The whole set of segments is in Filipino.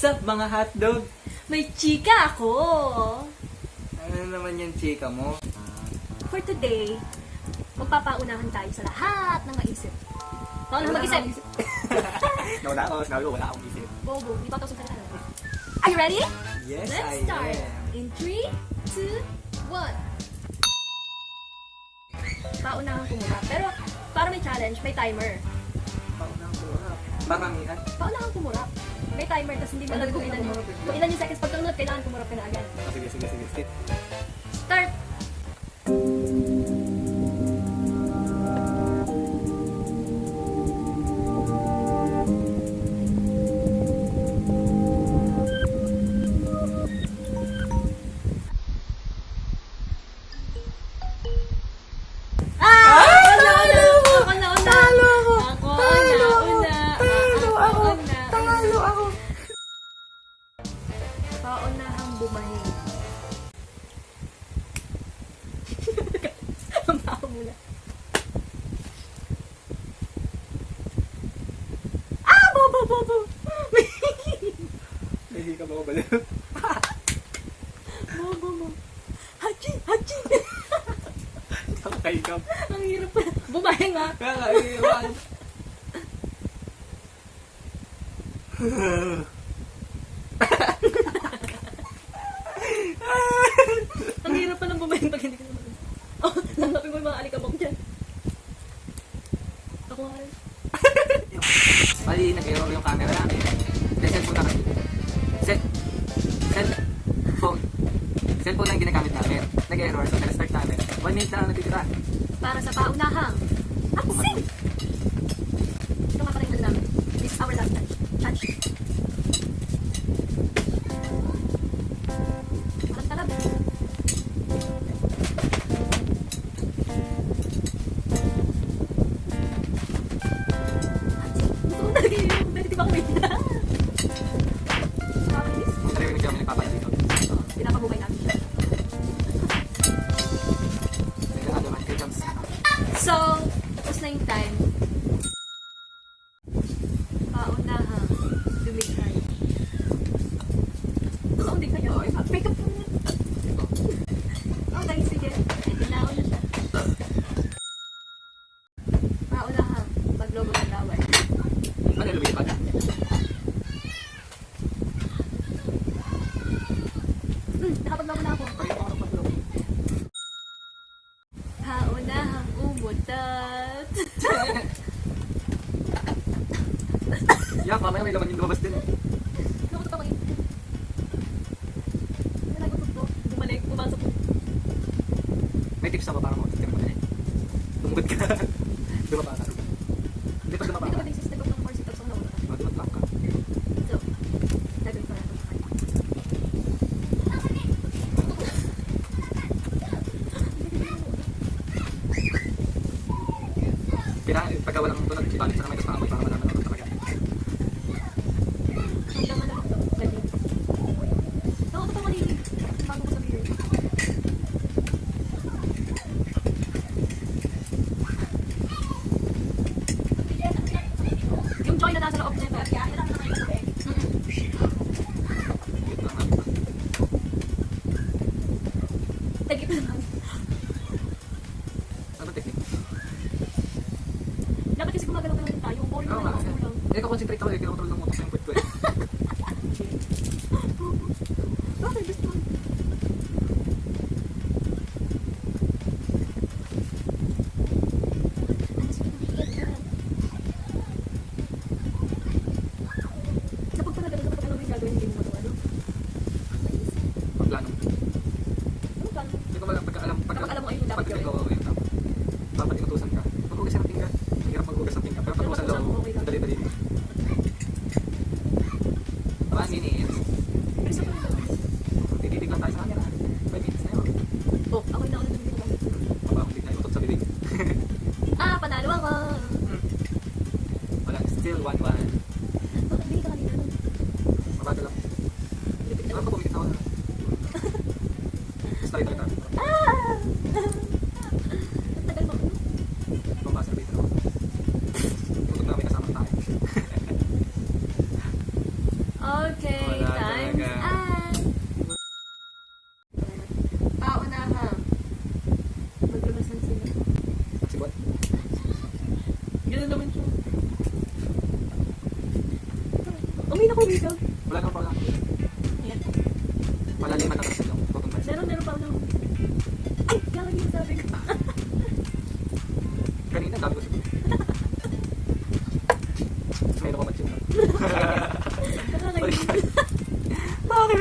What's up mga hotdog? May chika ako! Ano naman yung chika mo? For today, magpapaunahan tayo sa lahat ng maisip. Paunahan mag-isip! Wala akong isip. Bobo, di pa ito sa lahat. Are you ready? Yes, Let's I start! am. In 3, 2, 1. Paunahan ko muna. Pero, para may challenge, may timer. Paunang kurap. Maramihan. Paunahan ko muna. May timer, tapos hindi mo alam kung ilan yung seconds. Pag tunod, kailangan kumurap ka na agad. Oh, sige. Start! Paunahang bumahin. Ang tao muna. Bobo! Hindi ka ba ko baliw? Bobo. Hachi! Nakakaikam. Ang hirap pa. Bumahin nga. Kaya nga, iiwan. Ang hirap pa ng bumahin pag hindi ka naman. Oh, langgapin mo yung mga alikabok dyan. Ako nga rin. Bali, nag-error yung camera namin. Cellphone namin. Cellphone lang yung ginagamit namin. Nag-error, so na-start namin. 1 minute na lang natitira. Para sa paunahang aksing! Ito nga pala yung ano namin. This is our last touch. Walang talab. Gusto ko talaga yun. Pwede di ba kami? Nakakainis. Narinig kami nagpapala dito. Pinapabumay namin siya. So, tapos na yung time. Paunahang lumikay. Gusto kong di kayo. Pick up po na. Okay, sige. Tinaon na siya. Paunahang maglogo ng laway. Ano yung lumipad? Nakapaglogo na ako. Paunahang umutat. Yeah, mamaya may laman yung lumabas din. Nakutot ako yun. Nalagot ko. Bumalik. Pumasok ko. May tips ako para mo. Tumugod ka. Dumapa ka. Hindi pa dumapa Dito ka. ba din sa step up ng 4 sit-ups ako nakutot? Dumapa ka. So, gagawin ko na ito. Pagka walang tunog, ibalik sa kamay tapos paamoy para malaman ako talaga. Hanggang malamang ito. Pwede. Nakutot ako kanina. Bago ko sabihin. Yung joy na nasa loob nito. Tagip na naman. Ano ba technique? Dapat kasi gumagalaw ka lang tayo. Boring Oo na nga. lang ako lang. Concentrate ako. Kinokontrol ng utak ko yung kwet ko eh. Bakit gusto mo? Kapag pala ganun, kapag alam mo yung gagawin, hindi mo magawa, no? Pagplano. Ano ba? Hindi ko malang pagka alam. Kapag alam mo ayun yung dapat gawin. Oo, yun tama. Dapat inutusan ka. Maghugas ng tingka. Ang hirap maghugas ng tingka. Pero pag usan loob, dali-dali. 1 minute. Pero isa pa rin naman. Tititig lang tayo sa camera. 5 minutes na yun. Oh, ako yung nauna ng video ko. Aba, hindi tayo utot sa bibig. Ah, panalo ako! Wala, still 1-1. Bakit hindi ka kanina? Mabagal lang. Alam ko pumikit na ako. Slide tayo tayo. Ah! Ang tagal mo. Mamasarbate na ako. Tutok na may kasama tayo. Okay. Ganun naman siya. Umay na ko dito. Wala naman pala. Yan. Wala lima na kasi lang. Meron pa lang. Ay, kaya lagi yung sabi ko. Kanina, dami ko siguro. Mayroon ko mag-chip. Bakit?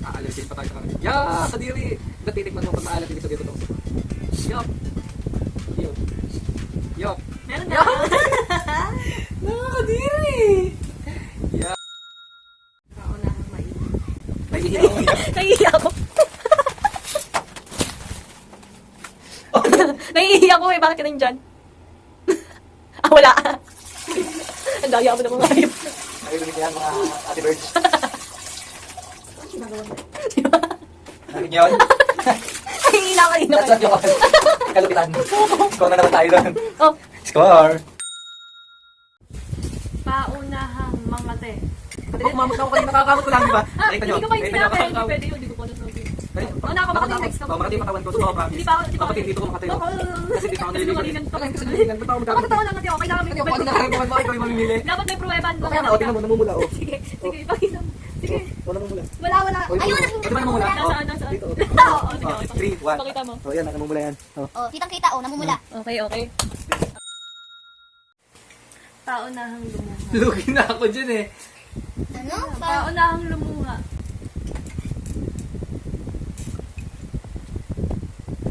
Aalalasin pa tayo sa kanila. Yeah! Kadiri! Ba't titikman mo pag maalat hindi sabi ko ito? Yup! Yup! Yup! Meron na. Nakakadiri! Yeah! Kaunahang mainit. Nahihiya ako. Nahihiya ako. Nahihiya ako eh. Bakit ka nandyan? Wala. Ang daya mo na mga hayop. Ayun ulit yan mga ate birds. Diba? Narinig niyo yun? Nahihiya ka rin That's naman. not yung kalupitan. Score na naman tayo doon. Oh. Score! Paunahang mga te. Ako kumamot ako kanina nakakamot ko lang, di ba? Nakita niyo? Hindi ko pa Nakita niyo hindi ako? pwede yun. Hindi ko pa nasabi. Ay, Nakakabakit yung next ka. makati yung katawan ko. Totoo, promise. Hindi pa ako. Kapatid, dito ko makatayo. Kasi dito ako naliligan. Kasi naliligan. Ba't ako Ako magkakaroon? totoo lang natin ako. Kailangan may Ako nakakamot mo, ikaw yung mamimili. Dapat may pruweban. Kaya nga, o, tingnan mo, namumula, o. Sige, sige, ipakita mo. Sige. O, namumula. Wala. O, Ayun! o, di ba namumula? O, Nasaan, nasaan? dito, o. Oo, sige, okay. 3, 1. Pakita mo. O, yan, namumula yan. O. Oh, kitang-kita, oh, namumula. Okay. Paunahang lumuha. Lugi na ako dyan eh. Ano? Paunahang lumuha.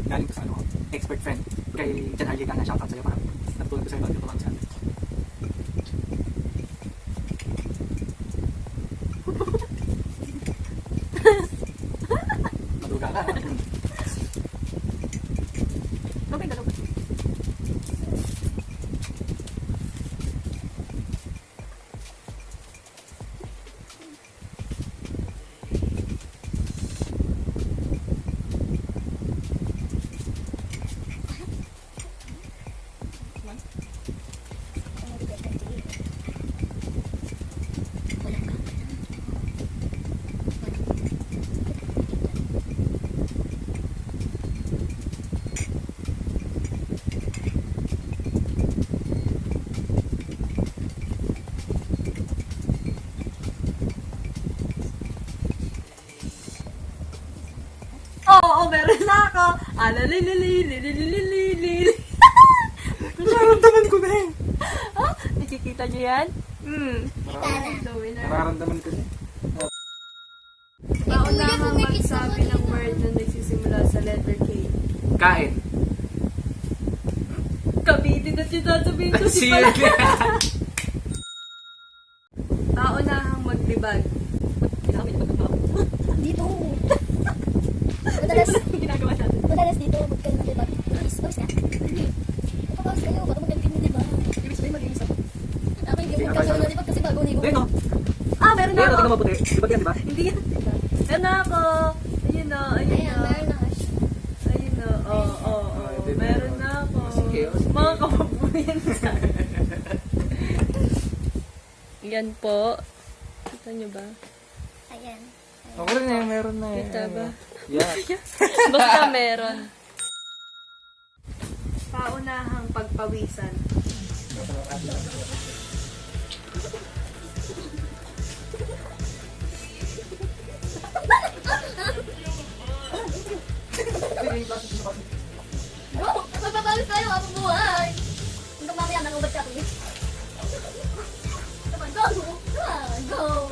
Galing ko sa ano, expert friend. Kay Jan Harley ka na shoutout sa'yo para natulog ko sa'yo bago tumawag sa atin. Maduga ka. Okay, dalawa. Oo, meron na ako. Alalilililililililili. Nararamdaman ko na eh. Ah, nakikita niyo yan? Tana. The winner. Nararamdaman ko na eh. Paunahang magsabi ng word na nagsisimula sa letter K. Kain. Kabitin at yung sasabihin ko si pala. Paunahang maglibag. Dito. Madalas, Ginagawa natin. madalas dito, magkaroon ng diba? Pawis ka. Pawis kayo, baka magkaroon ng diba? Ibig sabihin mag-iis ako. Ako hindi mo magkaroon ng diba kasi bago ni Ayun o. Ah, meron na Ayun o, ako. tingnan mo puti. Di ba yan, di ba? Hindi yan. Meron na ako. Ayun na, ayun Ayan, na. meron na ka siya. Ayun na. Oo. Meron na ako. Sige, o, sige. Mga kapabuyan sa Yan po. Kita nyo ba? Ayan. Ako rin eh, meron na eh. Kita ba? Yeah. Basta meron. Paunahang pagpawisan. Go! Magpapawis tayo habang buhay! Hanggang mamaya, nangubat ka tuloy. Come on, go! Go!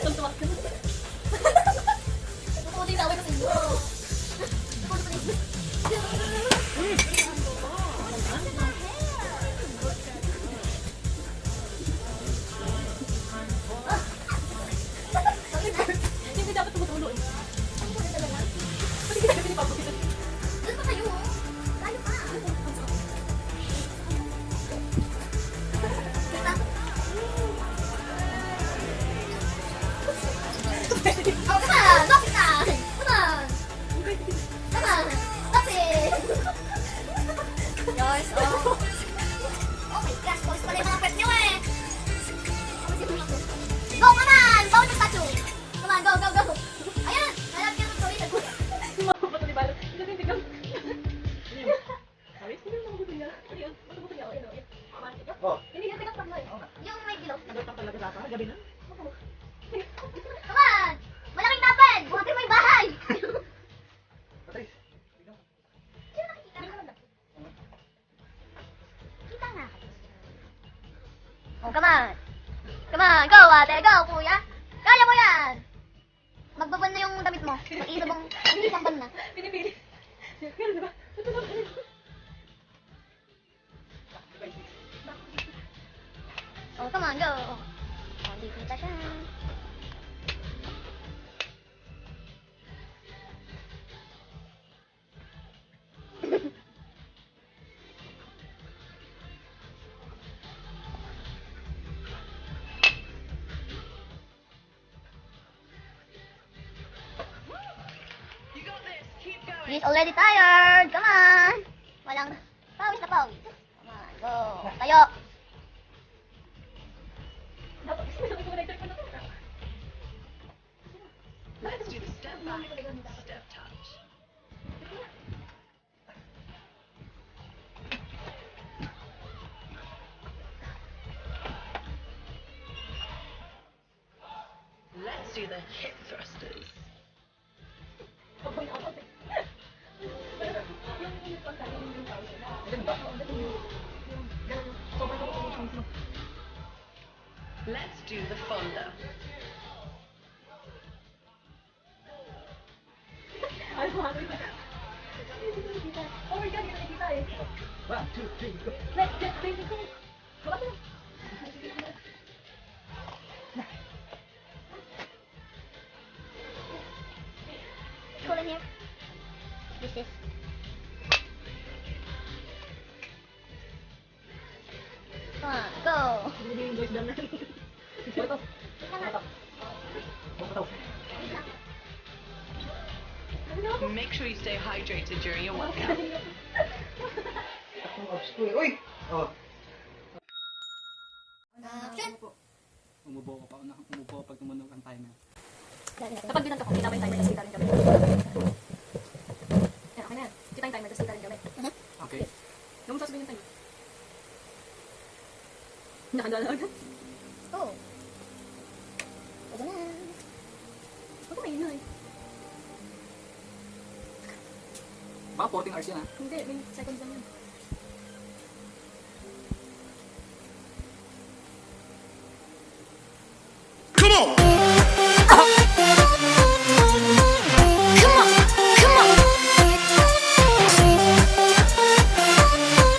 Tutuwak ka. Nakuha din tawag kasi. Go! Nakuha din. laptop mo eh. Yung may dilaw. Nagtatap talaga sa akin. Gabi na. Come on! Malaking tapan! Buhatin mo yung bahay! Patrice. Ikaw. Sino nakikita? Kita nga. Oh, come on! Come on! Go, ate! Go, kuya! Kaya mo yan! Magbaban na yung damit mo. Mag-isa bang... Hindi, samban na. Pinipili. Pero diba? Oh, come on, go! Oh, di kita siya. He's already tired. Come on. Walang pawis na pawis. Come on, go. Tayo. Dapat kasi may connector pa na to. Let's do the step back, step touch. Let's do the hip thrusters. Let's do the folder. Ay, mami. Oh my God, hindi nakikita eh. 1, 2, 3, go. Let's get baby go. Baka na. Cool in here. This is. Come on, go. Hindi yung voice down na. Ito. Bumataw. Make sure you stay hydrated during your workout. Ang obscure. Uy! Oh. Action. Umubo ko pa. Umubo ko pag tumunog ang timer. Kapag binanta ko, kita mo yung timer, tapos kita rin kami. Yan, okay na yan. Kita yung timer, tapos kita rin kami. Okay. Yung sasabihin yung timer. Nakadala agad. Oh. Ito na. Ako may ina eh. Baka 14 hours yan ha. Hindi, may seconds lang yan.